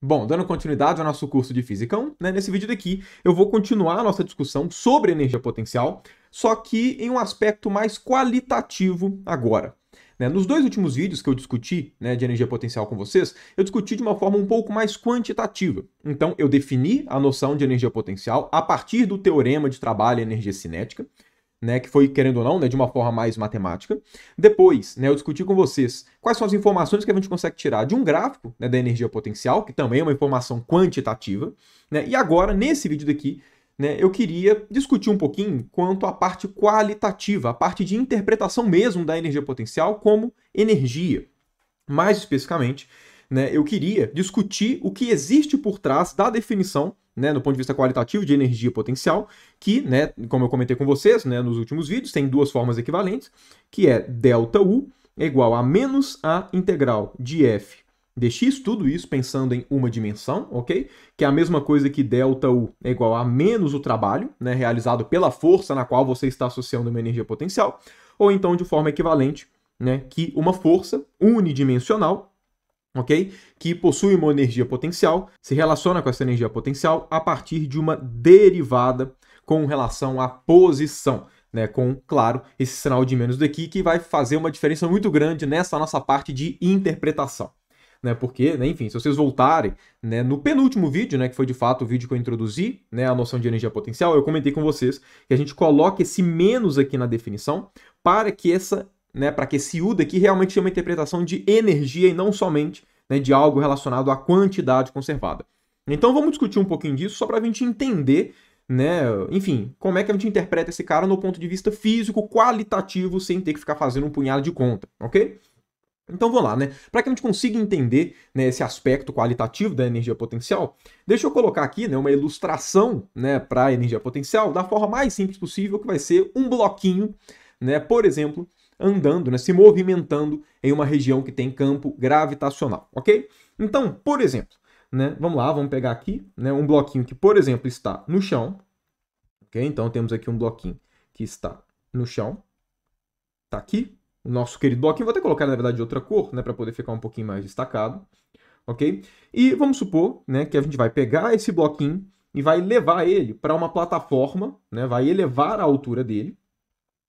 Bom, dando continuidade ao nosso curso de Física 1, né, nesse vídeo daqui eu vou continuar a nossa discussão sobre energia potencial, só que em um aspecto mais qualitativo agora. Né? Nos dois últimos vídeos que eu discuti, né, de energia potencial com vocês, eu discuti de uma forma um pouco mais quantitativa. Então, eu defini a noção de energia potencial a partir do teorema de trabalho e energia cinética, né, que foi, querendo ou não, né, de uma forma mais matemática. Depois, né, eu discuti com vocês quais são as informações que a gente consegue tirar de um gráfico, né, da energia potencial, que também é uma informação quantitativa. Né, e agora, nesse vídeo daqui, né, eu queria discutir um pouquinho quanto à parte qualitativa, a parte de interpretação mesmo da energia potencial como energia. Mais especificamente, né, eu queria discutir o que existe por trás da definição, né, do ponto de vista qualitativo de energia potencial, que, né, como eu comentei com vocês, né, nos últimos vídeos, tem duas formas equivalentes, que é ΔU é igual a menos a integral de f dx, tudo isso pensando em uma dimensão, ok? Que é a mesma coisa que ΔU é igual a menos o trabalho, né, realizado pela força na qual você está associando uma energia potencial, ou então de forma equivalente, né, que uma força unidimensional, ok? Que possui uma energia potencial, se relaciona com essa energia potencial a partir de uma derivada com relação à posição, né? Com, claro, esse sinal de menos daqui, que vai fazer uma diferença muito grande nessa nossa parte de interpretação. Né, porque, né, enfim, se vocês voltarem, né, no penúltimo vídeo, né, que foi de fato o vídeo que eu introduzi, né, a noção de energia potencial, eu comentei com vocês que a gente coloca esse menos aqui na definição para que para que esse U daqui realmente tenha uma interpretação de energia e não somente, né, de algo relacionado à quantidade conservada. Então vamos discutir um pouquinho disso só para a gente entender, né, enfim, como é que a gente interpreta esse cara no ponto de vista físico, qualitativo, sem ter que ficar fazendo um punhado de conta, ok? Então vamos lá, né? Para que a gente consiga entender, né, esse aspecto qualitativo da energia potencial, deixa eu colocar aqui, né, uma ilustração, né, para a energia potencial da forma mais simples possível, que vai ser um bloquinho, né, por exemplo, andando, né, se movimentando em uma região que tem campo gravitacional, ok? Então, por exemplo, né, vamos lá, vamos pegar aqui, né, um bloquinho que, por exemplo, está no chão, ok? Então temos aqui um bloquinho que está no chão, está aqui, o nosso querido bloquinho, vou até colocar, na verdade, de outra cor, né, para poder ficar um pouquinho mais destacado, ok? E vamos supor, né, que a gente vai pegar esse bloquinho e vai levar ele para uma plataforma, né, vai elevar a altura dele,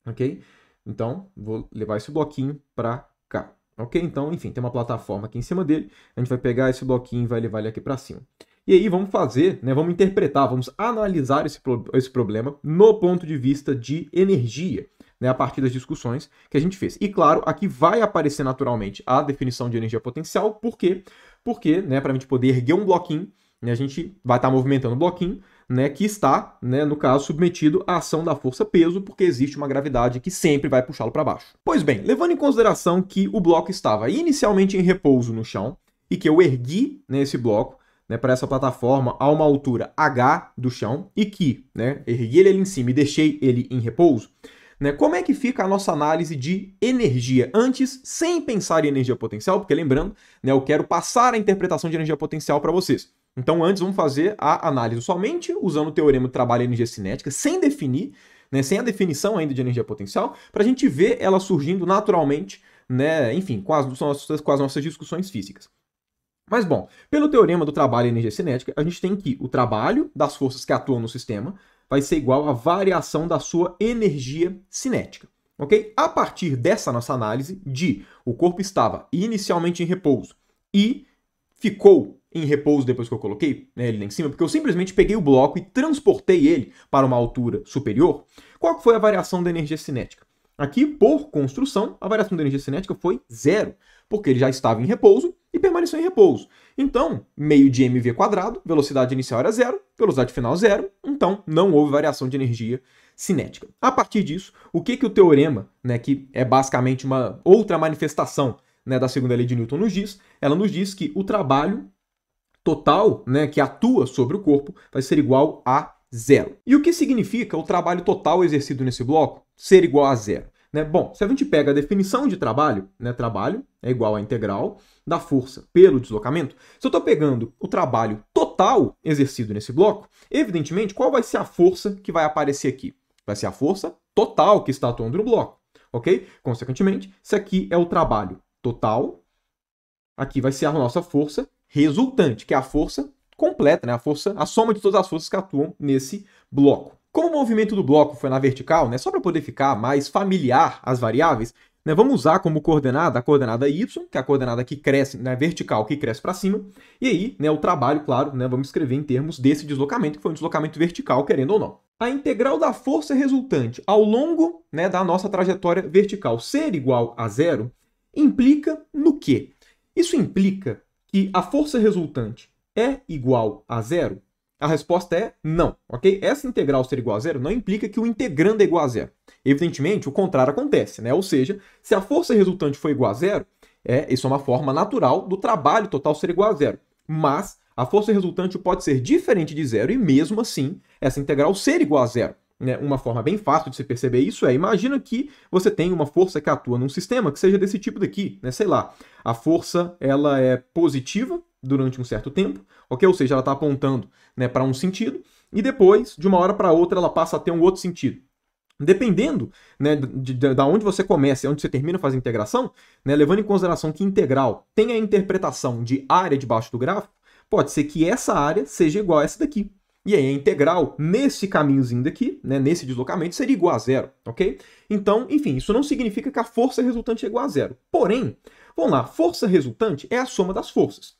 ok? Então, vou levar esse bloquinho para cá, ok? Então, enfim, tem uma plataforma aqui em cima dele, a gente vai pegar esse bloquinho e vai levar ele aqui para cima. E aí vamos fazer, né, vamos interpretar, vamos analisar esse problema no ponto de vista de energia, né, a partir das discussões que a gente fez. E claro, aqui vai aparecer naturalmente a definição de energia potencial, por quê? Porque, né, para a gente poder erguer um bloquinho, né, a gente vai estar movimentando o bloquinho, né, que está, né, no caso, submetido à ação da força-peso, porque existe uma gravidade que sempre vai puxá-lo para baixo. Pois bem, levando em consideração que o bloco estava inicialmente em repouso no chão e que eu ergui, né, esse bloco, né, para essa plataforma a uma altura h do chão e que, né, ergui ele ali em cima e deixei ele em repouso, né, como é que fica a nossa análise de energia antes, sem pensar em energia potencial? Porque lembrando, né, eu quero passar a interpretação de energia potencial para vocês. Então antes vamos fazer a análise somente usando o teorema de trabalho e energia cinética, sem definir, né, sem a definição ainda de energia potencial, para a gente ver ela surgindo naturalmente, né, enfim, com as nossas discussões físicas. Mas bom, pelo teorema do trabalho e energia cinética, a gente tem que o trabalho das forças que atuam no sistema vai ser igual à variação da sua energia cinética, ok? A partir dessa nossa análise de o corpo estava inicialmente em repouso e ficou em repouso depois que eu coloquei, né, ele lá em cima, porque eu simplesmente peguei o bloco e transportei ele para uma altura superior, qual foi a variação da energia cinética? Aqui, por construção, a variação da energia cinética foi zero, porque ele já estava em repouso e permaneceu em repouso. Então, meio de mv², velocidade inicial era zero, velocidade final zero, então não houve variação de energia cinética. A partir disso, o que o teorema, né, que é basicamente uma outra manifestação, né, da segunda lei de Newton nos diz? Ela nos diz que o trabalho total, né, que atua sobre o corpo vai ser igual a zero. E o que significa o trabalho total exercido nesse bloco ser igual a zero? Né? Bom, se a gente pega a definição de trabalho, né, trabalho é igual à integral da força pelo deslocamento, se eu estou pegando o trabalho total exercido nesse bloco, evidentemente, qual vai ser a força que vai aparecer aqui? Vai ser a força total que está atuando no bloco, ok? Consequentemente, isso aqui é o trabalho total, aqui vai ser a nossa força resultante, que é a força completa, né? A soma de todas as forças que atuam nesse bloco. Como o movimento do bloco foi na vertical, né, só para poder ficar mais familiar às variáveis, né, vamos usar como coordenada a coordenada y, que é a coordenada que cresce, né, vertical, que cresce para cima, e aí, né, o trabalho, claro, né, vamos escrever em termos desse deslocamento, que foi um deslocamento vertical, querendo ou não. A integral da força resultante ao longo, né, da nossa trajetória vertical ser igual a zero implica no quê? Isso implica que a força resultante é igual a zero? A resposta é não, ok? Essa integral ser igual a zero não implica que o integrando é igual a zero. Evidentemente, o contrário acontece, né? Ou seja, se a força resultante for igual a zero, isso é uma forma natural do trabalho total ser igual a zero. Mas a força resultante pode ser diferente de zero e, mesmo assim, essa integral ser igual a zero. Né? Uma forma bem fácil de se perceber isso imagina que você tem uma força que atua num sistema que seja desse tipo daqui, né? Sei lá, a força ela é positiva durante um certo tempo, ok? Ou seja, ela está apontando, né, para um sentido, e depois, de uma hora para outra, ela passa a ter um outro sentido. Dependendo, né, da onde você começa e onde você termina a fazer a integração, né, levando em consideração que integral tem a interpretação de área debaixo do gráfico, pode ser que essa área seja igual a essa daqui. E aí a integral nesse caminhozinho daqui, né, nesse deslocamento, seria igual a zero, ok? Então, enfim, isso não significa que a força resultante é igual a zero. Porém, vamos lá, força resultante é a soma das forças.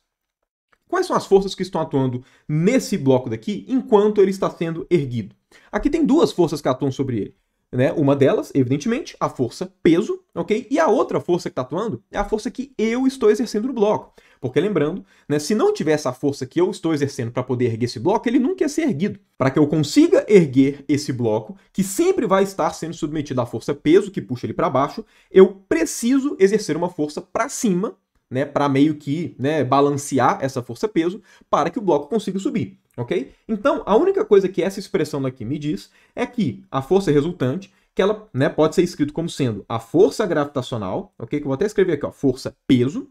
Quais são as forças que estão atuando nesse bloco daqui enquanto ele está sendo erguido? Aqui tem duas forças que atuam sobre ele. Né? Uma delas, evidentemente, a força peso, ok? E a outra força que está atuando é a força que eu estou exercendo no bloco. Porque lembrando, né, se não tivesse a força que eu estou exercendo para poder erguer esse bloco, ele nunca ia ser erguido. Para que eu consiga erguer esse bloco, que sempre vai estar sendo submetido à força peso, que puxa ele para baixo, eu preciso exercer uma força para cima, né, para meio que, né, balancear essa força-peso para que o bloco consiga subir, ok? Então, a única coisa que essa expressão aqui me diz é que a força resultante, que ela, né, pode ser escrito como sendo a força gravitacional, ok? Que eu vou até escrever aqui, ó, força-peso,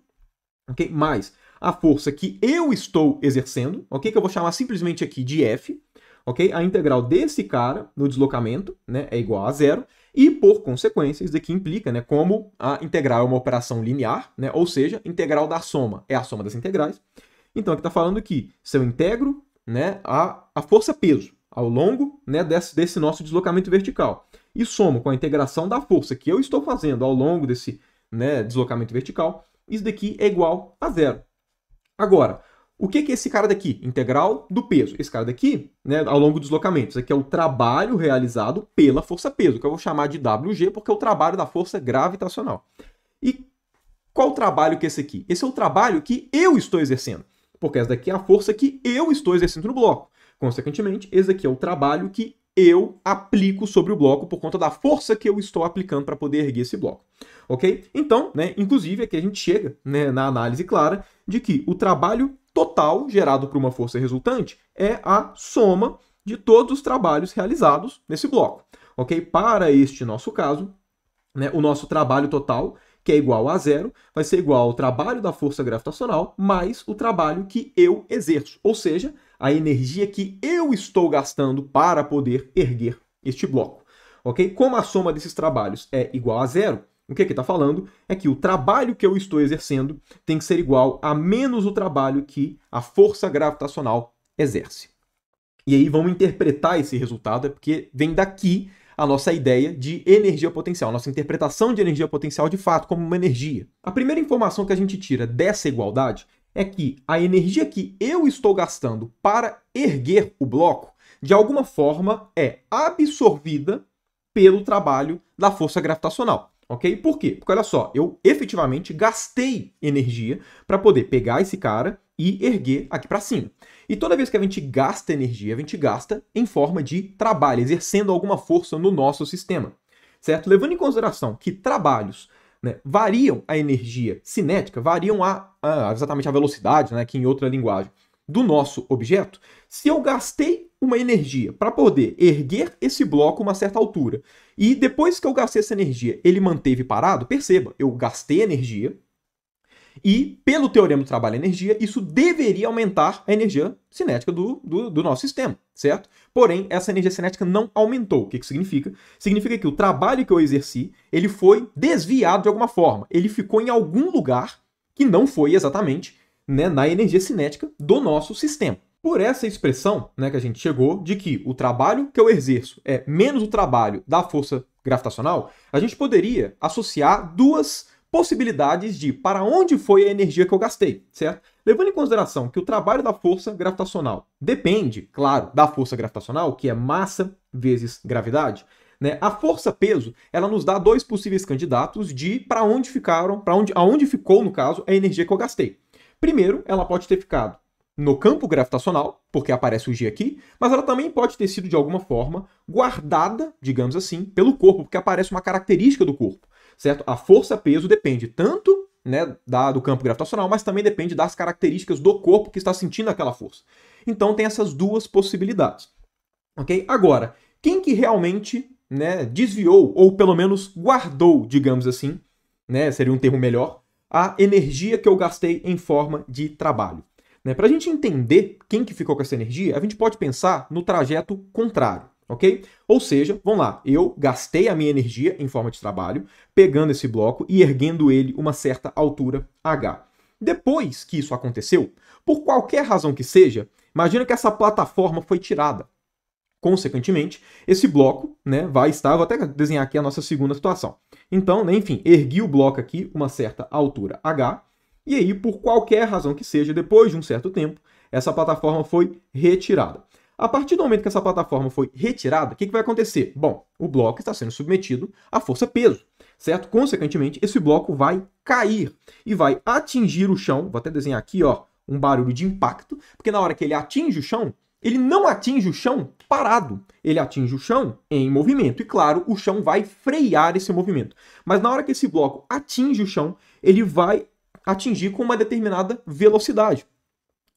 ok? Mais a força que eu estou exercendo, ok? Que eu vou chamar simplesmente aqui de F, ok? A integral desse cara no deslocamento, né, é igual a zero. E, por consequência, isso daqui implica, né, como a integral é uma operação linear, né, ou seja, integral da soma é a soma das integrais. Então, aqui está falando que se eu integro, né, a força peso ao longo, né, desse nosso deslocamento vertical e somo com a integração da força que eu estou fazendo ao longo desse, né, deslocamento vertical, isso daqui é igual a zero. Agora, o que é esse cara daqui? Integral do peso. Esse cara daqui, né, ao longo do deslocamento, isso aqui é o trabalho realizado pela força-peso, que eu vou chamar de WG, porque é o trabalho da força gravitacional. E qual o trabalho que é esse aqui? Esse é o trabalho que eu estou exercendo, porque essa daqui é a força que eu estou exercendo no bloco. Consequentemente, esse aqui é o trabalho que eu aplico sobre o bloco por conta da força que eu estou aplicando para poder erguer esse bloco. Ok? Então, né, inclusive, aqui a gente chega, né, na análise clara de que o trabalho total gerado por uma força resultante é a soma de todos os trabalhos realizados nesse bloco. Ok? Para este nosso caso, né, o nosso trabalho total, que é igual a zero, vai ser igual ao trabalho da força gravitacional mais o trabalho que eu exerço, ou seja, a energia que eu estou gastando para poder erguer este bloco. Ok? Como a soma desses trabalhos é igual a zero, o que aqui está falando é que o trabalho que eu estou exercendo tem que ser igual a menos o trabalho que a força gravitacional exerce. E aí vamos interpretar esse resultado, porque vem daqui a nossa ideia de energia potencial, nossa interpretação de energia potencial de fato como uma energia. A primeira informação que a gente tira dessa igualdade é que a energia que eu estou gastando para erguer o bloco, de alguma forma, é absorvida pelo trabalho da força gravitacional. Ok? Por quê? Porque olha só, eu efetivamente gastei energia para poder pegar esse cara e erguer aqui para cima. E toda vez que a gente gasta energia, a gente gasta em forma de trabalho, exercendo alguma força no nosso sistema. Certo? Levando em consideração que trabalhos, né, variam a energia cinética, variam exatamente a velocidade, né, aqui em outra linguagem, do nosso objeto, se eu gastei uma energia para poder erguer esse bloco a uma certa altura, e depois que eu gastei essa energia, ele manteve parado, perceba, eu gastei energia, e pelo teorema do trabalho-energia, isso deveria aumentar a energia cinética do nosso sistema, certo? Porém, essa energia cinética não aumentou. O que isso significa? Significa que o trabalho que eu exerci, ele foi desviado de alguma forma. Ele ficou em algum lugar que não foi exatamente né, na energia cinética do nosso sistema. Por essa expressão, né, que a gente chegou, de que o trabalho que eu exerço é menos o trabalho da força gravitacional, a gente poderia associar duas possibilidades de para onde foi a energia que eu gastei, certo? Levando em consideração que o trabalho da força gravitacional depende, claro, da força gravitacional, que é massa vezes gravidade, né? A força-peso, ela nos dá dois possíveis candidatos de para onde ficaram, aonde ficou, no caso, a energia que eu gastei. Primeiro, ela pode ter ficado no campo gravitacional, porque aparece o G aqui, mas ela também pode ter sido, de alguma forma, guardada, digamos assim, pelo corpo, porque aparece uma característica do corpo, certo? A força-peso depende tanto, né, do campo gravitacional, mas também depende das características do corpo que está sentindo aquela força. Então tem essas duas possibilidades, ok? Agora, quem que realmente, né, desviou, ou pelo menos guardou, digamos assim, né, seria um termo melhor, a energia que eu gastei em forma de trabalho? Para a gente entender quem que ficou com essa energia, a gente pode pensar no trajeto contrário, ok? Ou seja, vamos lá, eu gastei a minha energia em forma de trabalho, pegando esse bloco e erguendo ele uma certa altura h. Depois que isso aconteceu, por qualquer razão que seja, imagina que essa plataforma foi tirada. Consequentemente, esse bloco, né, vai estar... Vou até desenhar aqui a nossa segunda situação. Então, né, enfim, ergui o bloco aqui uma certa altura h, e aí, por qualquer razão que seja, depois de um certo tempo, essa plataforma foi retirada. A partir do momento que essa plataforma foi retirada, o que vai acontecer? Bom, o bloco está sendo submetido à força-peso, certo? Consequentemente, esse bloco vai cair e vai atingir o chão. Vou até desenhar aqui, ó, um barulho de impacto, porque na hora que ele atinge o chão, ele não atinge o chão parado, ele atinge o chão em movimento. E claro, o chão vai frear esse movimento. Mas na hora que esse bloco atinge o chão, ele vai atingir com uma determinada velocidade.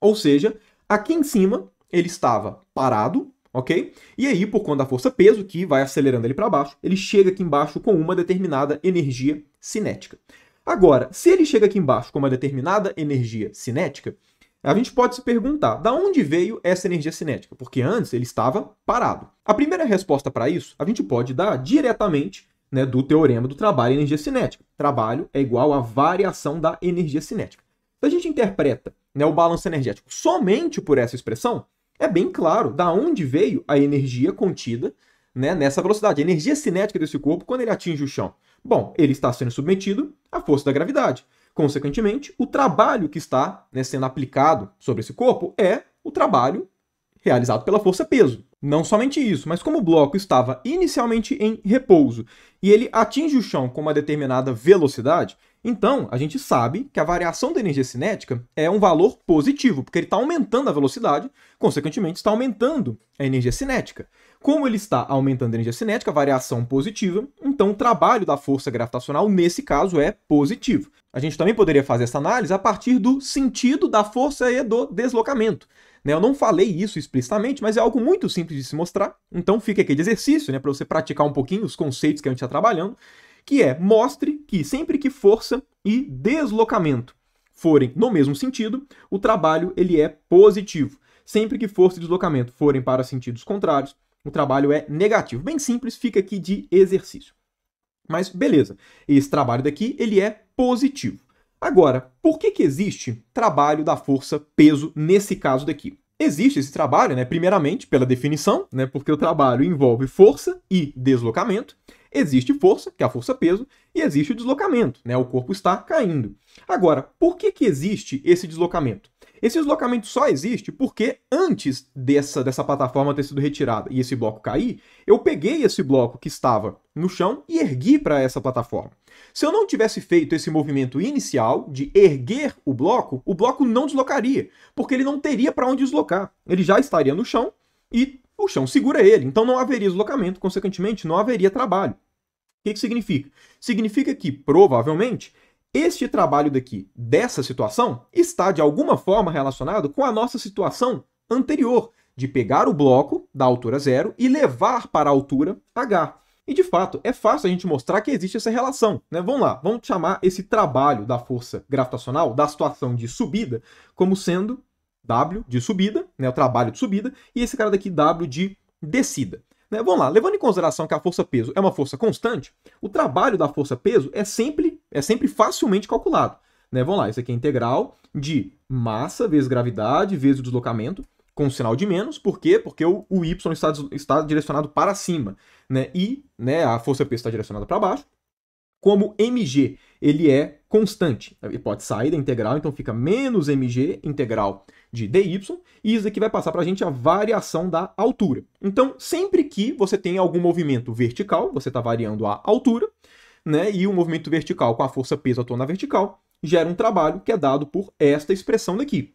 Ou seja, aqui em cima ele estava parado, ok? E aí, por conta da força-peso, que vai acelerando ele para baixo, ele chega aqui embaixo com uma determinada energia cinética. Agora, se ele chega aqui embaixo com uma determinada energia cinética, a gente pode se perguntar, da onde veio essa energia cinética? Porque antes ele estava parado. A primeira resposta para isso, a gente pode dar diretamente, né, do teorema do trabalho e energia cinética. Trabalho é igual à variação da energia cinética. Se a gente interpreta, né, o balanço energético somente por essa expressão, é bem claro da onde veio a energia contida, né, nessa velocidade. A energia cinética desse corpo, quando ele atinge o chão. Bom, ele está sendo submetido à força da gravidade. Consequentemente, o trabalho que está, né, sendo aplicado sobre esse corpo é o trabalho realizado pela força-peso. Não somente isso, mas como o bloco estava inicialmente em repouso e ele atinge o chão com uma determinada velocidade, então a gente sabe que a variação da energia cinética é um valor positivo, porque ele está aumentando a velocidade, consequentemente está aumentando a energia cinética. Como ele está aumentando a energia cinética, a variação positiva, então o trabalho da força gravitacional, nesse caso, é positivo. A gente também poderia fazer essa análise a partir do sentido da força e do deslocamento. Eu não falei isso explicitamente, mas é algo muito simples de se mostrar. Então fica aqui de exercício, né, para você praticar um pouquinho os conceitos que a gente está trabalhando, que é, mostre que sempre que força e deslocamento forem no mesmo sentido, o trabalho ele é positivo. Sempre que força e deslocamento forem para sentidos contrários, o trabalho é negativo. Bem simples, fica aqui de exercício. Mas beleza, esse trabalho daqui ele é positivo. Agora, por que existe trabalho da força-peso nesse caso daqui? Existe esse trabalho, né, primeiramente, pela definição, né, porque o trabalho envolve força e deslocamento. Existe força, que é a força-peso, e existe o deslocamento, né, o corpo está caindo. Agora, por que existe esse deslocamento? Esse deslocamento só existe porque antes dessa plataforma ter sido retirada e esse bloco cair, eu peguei esse bloco que estava no chão e ergui para essa plataforma. Se eu não tivesse feito esse movimento inicial de erguer o bloco não deslocaria, porque ele não teria para onde deslocar. Ele já estaria no chão e o chão segura ele, então não haveria deslocamento, consequentemente não haveria trabalho. O que significa? Significa que, provavelmente, este trabalho daqui, dessa situação, está de alguma forma relacionado com a nossa situação anterior, de pegar o bloco da altura 0 e levar para a altura h. E, de fato, é fácil a gente mostrar que existe essa relação, né? Vamos lá, vamos chamar esse trabalho da força gravitacional, da situação de subida, como sendo W de subida, né? O trabalho de subida, e esse cara daqui W de descida. Vamos lá, levando em consideração que a força-peso é uma força constante, o trabalho da força-peso é sempre facilmente calculado. né? Vamos lá, isso aqui é integral de massa vezes gravidade vezes o deslocamento, com um sinal de menos. Por quê? Porque o y está direcionado para cima, né? E, né, a força P está direcionada para baixo. Como mg ele é constante, ele pode sair da integral, então fica menos mg integral de dy, e isso aqui vai passar para a gente a variação da altura. Então, sempre que você tem algum movimento vertical, você está variando a altura, né, e o movimento vertical com a força peso atuando na vertical, gera um trabalho que é dado por esta expressão daqui.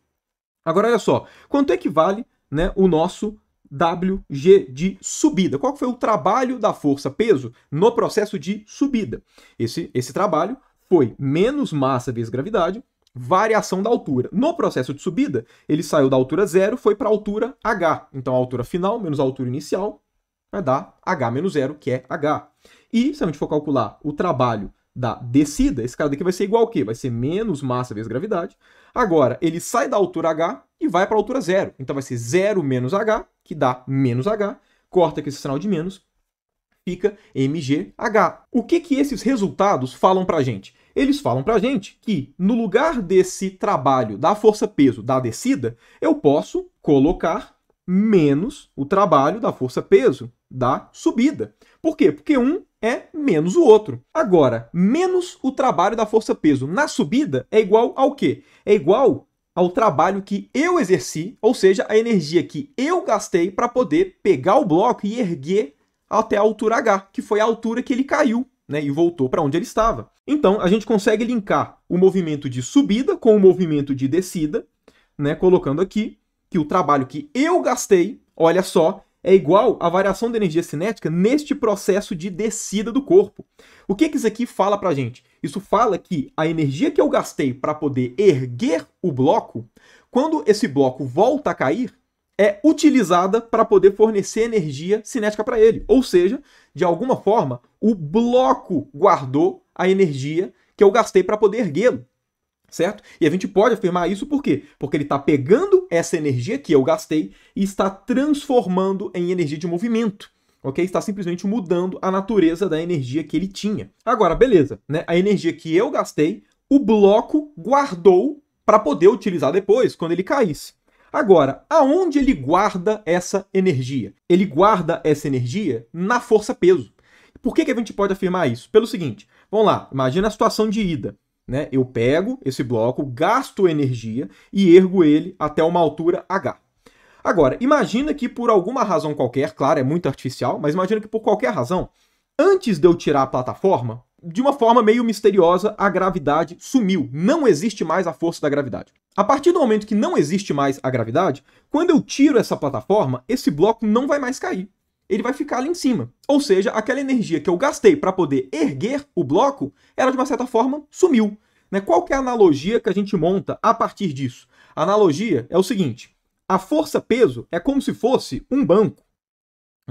Agora, olha só, quanto é que vale, né, o nosso WG de subida? Qual foi o trabalho da força-peso no processo de subida? Esse trabalho foi menos massa vezes gravidade, variação da altura. No processo de subida, ele saiu da altura 0, foi para a altura H. Então, a altura final menos a altura inicial vai dar H menos 0, que é H. E, se a gente for calcular o trabalho da descida, esse cara daqui vai ser igual ao quê? Vai ser menos massa vezes gravidade. Agora, ele sai da altura H e vai para a altura 0. Então, vai ser 0 menos H, que dá menos H. Corta aqui esse sinal de menos, fica mgh. O que esses resultados falam para a gente? Eles falam para a gente que, no lugar desse trabalho da força-peso da descida, eu posso colocar menos o trabalho da força-peso da subida. Por quê? Porque um é menos o outro. Agora, menos o trabalho da força-peso na subida é igual ao quê? É igual ao trabalho que eu exerci, ou seja, a energia que eu gastei para poder pegar o bloco e erguer até a altura H, que foi a altura que ele caiu, né, e voltou para onde ele estava. Então, a gente consegue linkar o movimento de subida com o movimento de descida, né, colocando aqui que o trabalho que eu gastei, olha só, é igual à variação da energia cinética neste processo de descida do corpo. O que isso aqui fala para a gente? Isso fala que a energia que eu gastei para poder erguer o bloco, quando esse bloco volta a cair, é utilizada para poder fornecer energia cinética para ele. Ou seja, de alguma forma, o bloco guardou a energia que eu gastei para poder erguê-lo. Certo? E a gente pode afirmar isso por quê? Porque ele está pegando essa energia que eu gastei e está transformando em energia de movimento. Ok? Está simplesmente mudando a natureza da energia que ele tinha. Agora, beleza, né? A energia que eu gastei, o bloco guardou para poder utilizar depois, quando ele caísse. Agora, aonde ele guarda essa energia? Ele guarda essa energia na força-peso. Por que a gente pode afirmar isso? Pelo seguinte, vamos lá, imagina a situação de ida. Né? Eu pego esse bloco, gasto energia e ergo ele até uma altura H. Agora, imagina que por alguma razão qualquer, claro, é muito artificial, mas imagina que por qualquer razão, antes de eu tirar a plataforma, de uma forma meio misteriosa, a gravidade sumiu. Não existe mais a força da gravidade. A partir do momento que não existe mais a gravidade, quando eu tiro essa plataforma, esse bloco não vai mais cair. Ele vai ficar ali em cima. Ou seja, aquela energia que eu gastei para poder erguer o bloco, ela de uma certa forma sumiu. Né? Qual que é a analogia que a gente monta a partir disso? A analogia é o seguinte, a força-peso é como se fosse um banco.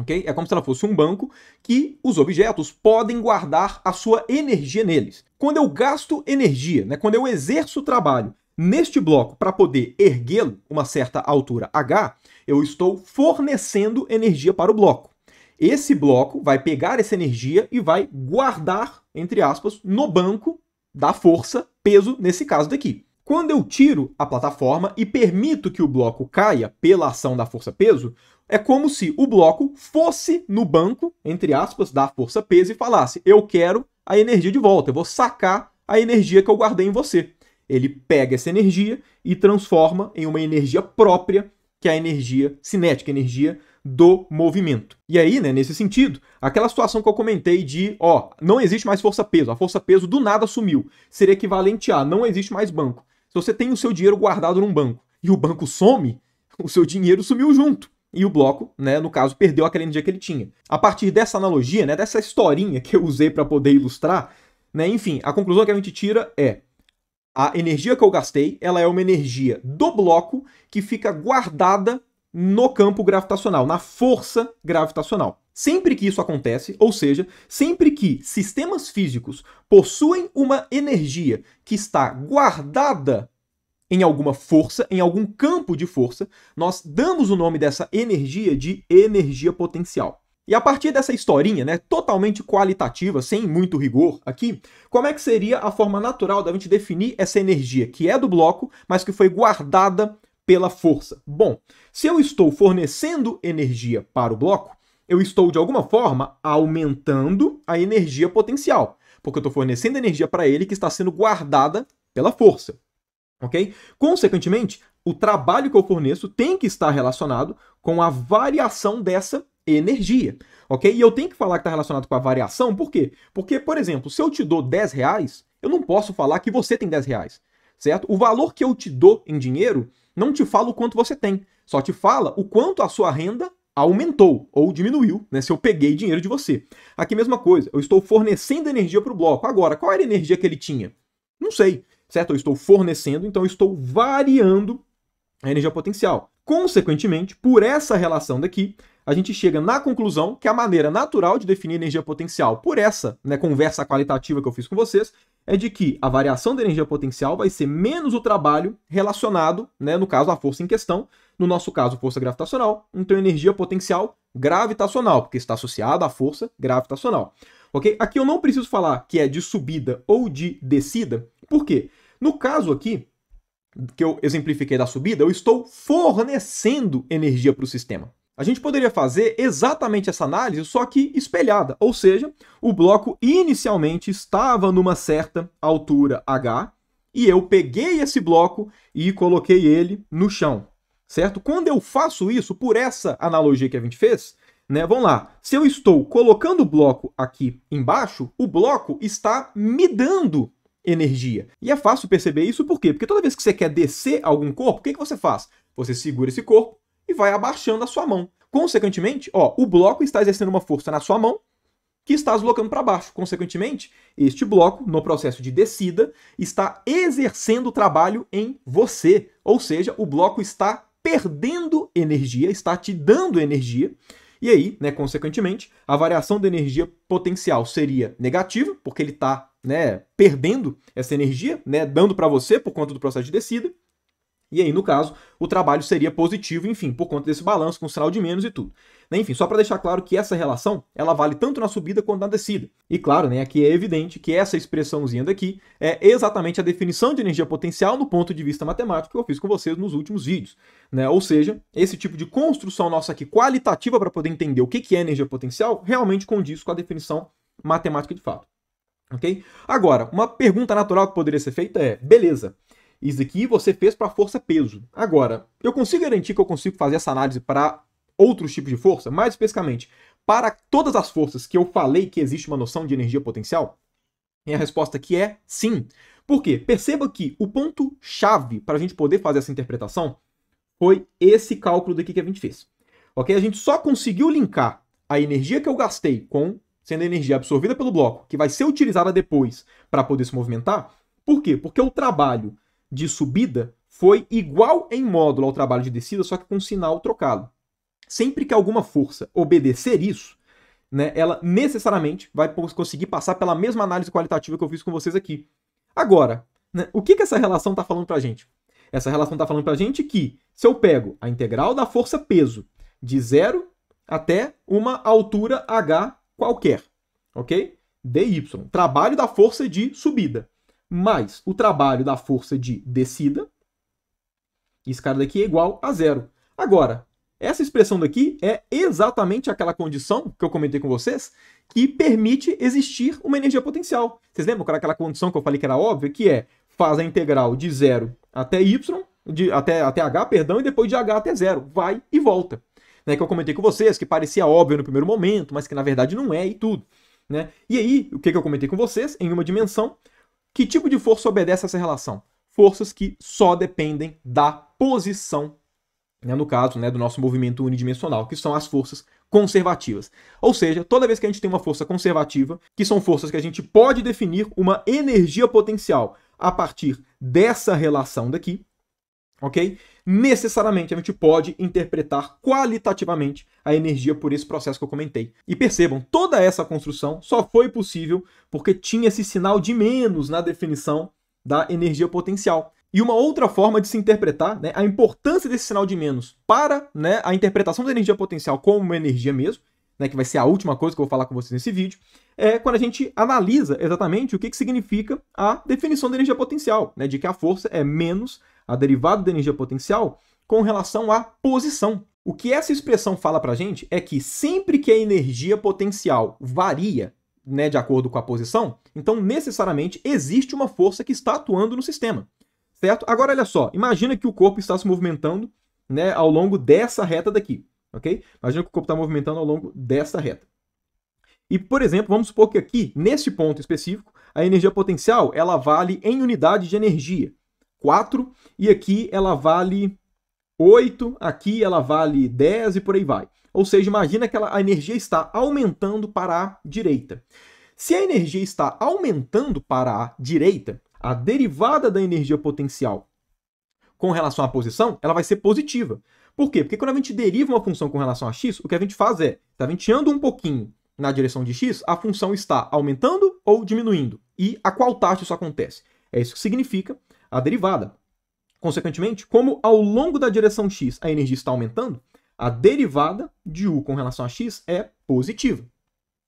Okay? É como se ela fosse um banco que os objetos podem guardar a sua energia neles. Quando eu gasto energia, né? Quando eu exerço trabalho neste bloco para poder erguê-lo uma certa altura H, eu estou fornecendo energia para o bloco. Esse bloco vai pegar essa energia e vai guardar, entre aspas, no banco da força, peso, nesse caso daqui. Quando eu tiro a plataforma e permito que o bloco caia pela ação da força-peso, é como se o bloco fosse no banco, entre aspas, da força-peso e falasse, eu quero a energia de volta, eu vou sacar a energia que eu guardei em você. Ele pega essa energia e transforma em uma energia própria, que é a energia cinética, a energia do movimento. E aí, né, nesse sentido, aquela situação que eu comentei de, ó, não existe mais força-peso, a força-peso do nada sumiu, seria equivalente a não existe mais banco. Se você tem o seu dinheiro guardado num banco e o banco some, o seu dinheiro sumiu junto. E o bloco, né, no caso, perdeu aquela energia que ele tinha. A partir dessa analogia, né, dessa historinha que eu usei para poder ilustrar, né, enfim, a conclusão que a gente tira é a energia que eu gastei, ela é uma energia do bloco que fica guardada no campo gravitacional, na força gravitacional. Sempre que isso acontece, ou seja, sempre que sistemas físicos possuem uma energia que está guardada em alguma força, em algum campo de força, nós damos o nome dessa energia de energia potencial. E a partir dessa historinha, né, totalmente qualitativa, sem muito rigor aqui, como é que seria a forma natural da gente definir essa energia que é do bloco, mas que foi guardada pela força? Bom, se eu estou fornecendo energia para o bloco, eu estou, de alguma forma, aumentando a energia potencial, porque eu estou fornecendo energia para ele que está sendo guardada pela força. Ok? Consequentemente, o trabalho que eu forneço tem que estar relacionado com a variação dessa energia, ok? E eu tenho que falar que está relacionado com a variação, por quê? Porque, por exemplo, se eu te dou 10 reais, eu não posso falar que você tem 10 reais, certo? O valor que eu te dou em dinheiro não te fala o quanto você tem, só te fala o quanto a sua renda aumentou ou diminuiu, né? Se eu peguei dinheiro de você. Aqui, mesma coisa, eu estou fornecendo energia para o bloco. Agora, qual era a energia que ele tinha? Não sei, certo? Eu estou fornecendo, então eu estou variando a energia potencial. Consequentemente, por essa relação daqui, a gente chega na conclusão que a maneira natural de definir energia potencial, por essa, né, conversa qualitativa que eu fiz com vocês, é de que a variação da energia potencial vai ser menos o trabalho relacionado, né, no caso, a força em questão, no nosso caso, força gravitacional, então energia potencial gravitacional, porque está associada à força gravitacional. Ok? Aqui eu não preciso falar que é de subida ou de descida, por quê? No caso aqui, que eu exemplifiquei da subida, eu estou fornecendo energia para o sistema. A gente poderia fazer exatamente essa análise, só que espelhada, ou seja, o bloco inicialmente estava numa certa altura h, e eu peguei esse bloco e coloquei ele no chão, certo? Quando eu faço isso, por essa analogia que a gente fez, né, vamos lá, se eu estou colocando o bloco aqui embaixo, o bloco está me dando energia. E é fácil perceber isso, por quê? Porque toda vez que você quer descer algum corpo, o que você faz? Você segura esse corpo e vai abaixando a sua mão. Consequentemente, ó, o bloco está exercendo uma força na sua mão que está deslocando para baixo. Consequentemente, este bloco, no processo de descida, está exercendo o trabalho em você. Ou seja, o bloco está perdendo energia, está te dando energia. E aí, né, consequentemente, a variação da energia potencial seria negativa, porque ele está, né, perdendo essa energia, né, dando para você por conta do processo de descida. E aí, no caso, o trabalho seria positivo, enfim, por conta desse balanço com sinal de menos e tudo. Enfim, só para deixar claro que essa relação, ela vale tanto na subida quanto na descida. E claro, né, aqui é evidente que essa expressãozinha daqui é exatamente a definição de energia potencial no ponto de vista matemático que eu fiz com vocês nos últimos vídeos, né? Ou seja, esse tipo de construção nossa aqui qualitativa para poder entender o que é energia potencial realmente condiz com a definição matemática de fato. Ok? Agora, uma pergunta natural que poderia ser feita é, beleza, isso aqui você fez para força-peso. Agora, eu consigo garantir que eu consigo fazer essa análise para outros tipos de força? Mais especificamente, para todas as forças que eu falei que existe uma noção de energia potencial? E a resposta aqui é sim. Por quê? Perceba que o ponto-chave para a gente poder fazer essa interpretação foi esse cálculo daqui que a gente fez. Ok? A gente só conseguiu linkar a energia que eu gastei com sendo a energia absorvida pelo bloco, que vai ser utilizada depois para poder se movimentar. Por quê? Porque o trabalho de subida foi igual em módulo ao trabalho de descida, só que com sinal trocado. Sempre que alguma força obedecer isso, né, ela necessariamente vai conseguir passar pela mesma análise qualitativa que eu fiz com vocês aqui. Agora, né, o que essa relação está falando para a gente? Essa relação está falando para a gente que se eu pego a integral da força-peso de 0 até uma altura h qualquer, ok? dy, trabalho da força de subida, mais o trabalho da força de descida, esse cara daqui é igual a 0. Agora, essa expressão daqui é exatamente aquela condição que eu comentei com vocês que permite existir uma energia potencial. Vocês lembram aquela condição que eu falei que era óbvia? Que é, faz a integral de 0 até y, até h, perdão, e depois de h até 0. Vai e volta. Né, que eu comentei com vocês, que parecia óbvio no primeiro momento, mas que na verdade não é e tudo. Né? E aí, o que eu comentei com vocês? Em uma dimensão, que tipo de força obedece a essa relação? Forças que só dependem da posição, né, no caso, né, do nosso movimento unidimensional, que são as forças conservativas. Ou seja, toda vez que a gente tem uma força conservativa, que são forças que a gente pode definir uma energia potencial a partir dessa relação daqui, ok? Necessariamente a gente pode interpretar qualitativamente a energia por esse processo que eu comentei. E percebam, toda essa construção só foi possível porque tinha esse sinal de menos na definição da energia potencial. E uma outra forma de se interpretar, né, a importância desse sinal de menos para, né, a interpretação da energia potencial como uma energia mesmo, né, que vai ser a última coisa que eu vou falar com vocês nesse vídeo, é quando a gente analisa exatamente o que significa a definição da energia potencial, né, de que a força é menos a derivada da energia potencial com relação à posição. O que essa expressão fala para a gente é que sempre que a energia potencial varia, né, de acordo com a posição, então necessariamente existe uma força que está atuando no sistema, certo? Agora olha só, imagina que o corpo está se movimentando, né, ao longo dessa reta daqui, ok? Imagina que o corpo está movimentando ao longo dessa reta. E, por exemplo, vamos supor que aqui, nesse ponto específico, a energia potencial ela vale em unidade de energia, 4, e aqui ela vale 8, aqui ela vale 10 e por aí vai. Ou seja, imagina que a energia está aumentando para a direita. Se a energia está aumentando para a direita, a derivada da energia potencial com relação à posição, ela vai ser positiva. Por quê? Porque quando a gente deriva uma função com relação a x, o que a gente faz é, se a gente anda um pouquinho na direção de x, a função está aumentando ou diminuindo. E a qual taxa isso acontece? É isso que significa a derivada. Consequentemente, como ao longo da direção x a energia está aumentando, a derivada de u com relação a x é positiva.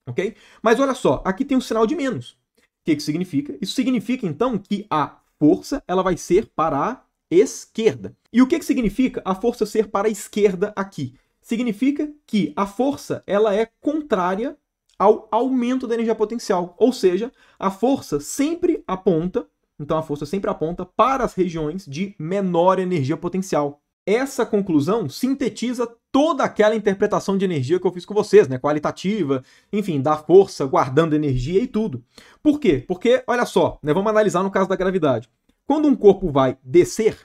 Ok? Mas olha só, aqui tem um sinal de menos. O que significa? Isso significa, então, que a força ela vai ser para a esquerda. E o que significa a força ser para a esquerda aqui? Significa que a força ela é contrária ao aumento da energia potencial. Ou seja, a força sempre aponta, então a força sempre aponta para as regiões de menor energia potencial. Essa conclusão sintetiza toda aquela interpretação de energia que eu fiz com vocês, né? Qualitativa, enfim, da força guardando energia e tudo. Por quê? Porque, olha só, né? Vamos analisar no caso da gravidade. Quando um corpo vai descer,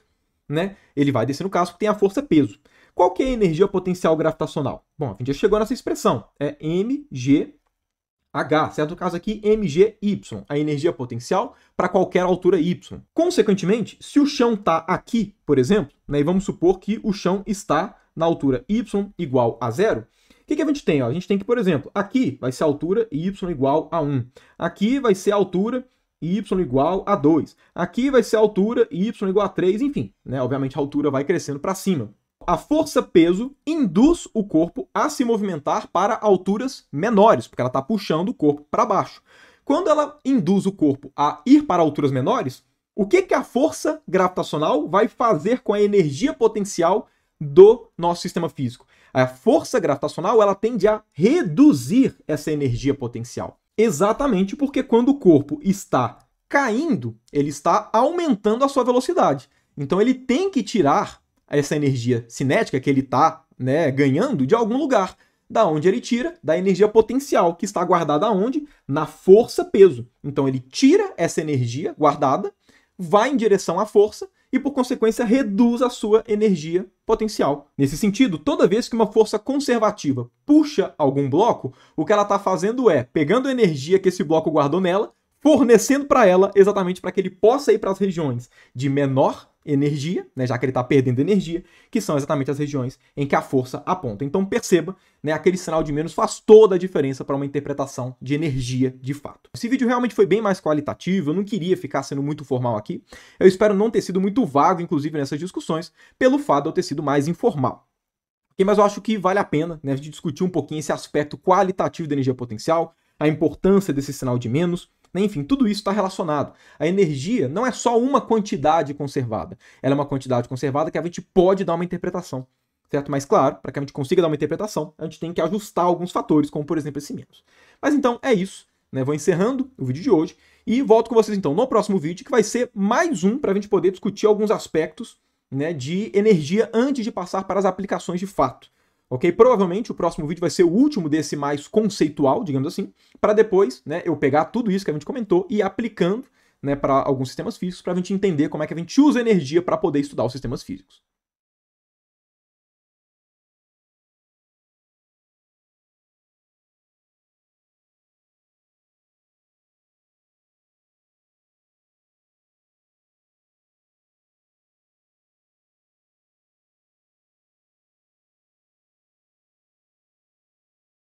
né? Ele vai descer no caso porque tem a força peso. Qual que é a energia potencial gravitacional? Bom, a gente já chegou nessa expressão. É mgh, certo? No caso aqui, mgy, a energia potencial para qualquer altura y. Consequentemente, se o chão está aqui, por exemplo, né, e vamos supor que o chão está na altura y igual a 0, o que a gente tem? Ó? A gente tem que, por exemplo, aqui vai ser a altura y igual a 1. Aqui vai ser a altura y igual a 2. Aqui vai ser a altura y igual a 3, enfim, né? Obviamente a altura vai crescendo para cima. A força-peso induz o corpo a se movimentar para alturas menores, porque ela está puxando o corpo para baixo. Quando ela induz o corpo a ir para alturas menores, o que a força gravitacional vai fazer com a energia potencial do nosso sistema físico? A força gravitacional ela tende a reduzir essa energia potencial. Exatamente porque quando o corpo está caindo, ele está aumentando a sua velocidade. Então ele tem que tirar essa energia cinética que ele está, né, ganhando de algum lugar. Da onde ele tira? Da energia potencial, que está guardada aonde? Na força-peso. Então ele tira essa energia guardada, vai em direção à força e, por consequência, reduz a sua energia potencial. Nesse sentido, toda vez que uma força conservativa puxa algum bloco, o que ela está fazendo é pegando a energia que esse bloco guardou nela, fornecendo para ela exatamente para que ele possa ir para as regiões de menor energia, né, já que ele está perdendo energia, que são exatamente as regiões em que a força aponta. Então perceba, né, aquele sinal de menos faz toda a diferença para uma interpretação de energia de fato. Esse vídeo realmente foi bem mais qualitativo, eu não queria ficar sendo muito formal aqui. Eu espero não ter sido muito vago, inclusive, nessas discussões, pelo fato de eu ter sido mais informal. Mas eu acho que vale a pena, né, a gente discutir um pouquinho esse aspecto qualitativo da energia potencial, a importância desse sinal de menos. Enfim, tudo isso está relacionado. A energia não é só uma quantidade conservada. Ela é uma quantidade conservada que a gente pode dar uma interpretação, certo? Mas, claro, para que a gente consiga dar uma interpretação, a gente tem que ajustar alguns fatores, como, por exemplo, esse menos. Mas, então, é isso. Né? Vou encerrando o vídeo de hoje e volto com vocês, então, no próximo vídeo, que vai ser mais um para a gente poder discutir alguns aspectos, né, de energia antes de passar para as aplicações de fato. Ok? Provavelmente o próximo vídeo vai ser o último desse mais conceitual, digamos assim, para depois, né, eu pegar tudo isso que a gente comentou e ir aplicando, né, para alguns sistemas físicos, para a gente entender como é que a gente usa energia para poder estudar os sistemas físicos.